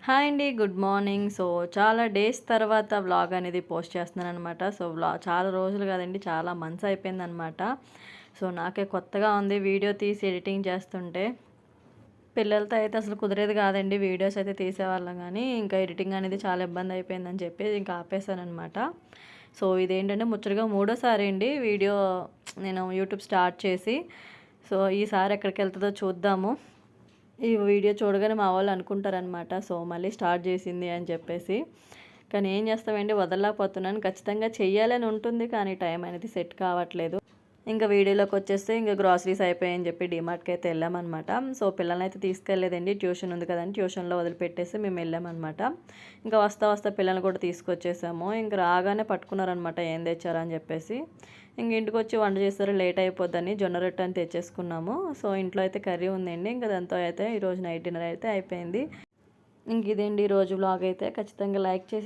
Hi అండి. Good morning. So, చాలా days తర్వాత వ్లాగ్ అనేది పోస్ట్ చేస్తున్నాననమాట. సో, చాలా రోజులు కాదండి, చాలా మంత్స్ అయిపోయిందనమాట. సో, నాకే కొత్తగా ఉంది వీడియో తీసి ఎడిటింగ్ చేస్తుంటే. పిల్లలతో అయితే అసలు కుదిరేది కాదండి. వీడియోస్ అయితే తీసేవాళ్ళం గానీ, ఇంకా ఎడిటింగ్ అనేది చాలా ఇబ్బంది అయిపోయిందని చెప్పి ఇంకా ఆపేసాననమాట. సో, ఇదేంటంటే ముచ్చటగా మూడోసారి అండి వీడియో నేను యూట్యూబ్ స్టార్ట్ చేసి. సో, ఈసారి ఎక్కడికెళ్తదో చూద్దాము. ఈ వీడియో చూడగానే మా వాళ్ళు అనుకుంటారనమాట, సో మళ్ళీ స్టార్ట్ చేసింది అని చెప్పేసి. కానీ ఏం చేస్తామండి, వదలలేకపోతున్నాను. ఖచ్చితంగా చెయ్యాలని ఉంటుంది, కానీ టైం అనేది సెట్ కావట్లేదు. ఇంకా వీడియోలోకి వచ్చేస్తే ఇంకా గ్రాసరీస్ అయిపోయాయని చెప్పి డీమార్ట్కి అయితే వెళ్ళామన్నమాట. సో పిల్లల్ని అయితే తీసుకెళ్ళలేదండి, ట్యూషన్ ఉంది కదండి, ట్యూషన్లో వదిలిపెట్టేసి మేము వెళ్ళామన్నమాట. ఇంకా వస్తా వస్తా పిల్లల్ని కూడా తీసుకొచ్చేసాము. ఇంకా రాగానే పట్టుకున్నారనమాట ఏం తెచ్చారని చెప్పేసి. ఇంక ఇంటికి వచ్చి వంట చేస్తారు, లేట్ అయిపోద్దని జొన్న రొట్టె అని తెచ్చేసుకున్నాము. సో ఇంట్లో అయితే కర్రీ ఉందండి, ఇంకా దాంతో అయితే ఈరోజు నైట్ డిన్నర్ అయితే అయిపోయింది. ఇంక ఇదేంటి ఈరోజు వ్లాగ్ అయితే. ఖచ్చితంగా లైక్ చేసి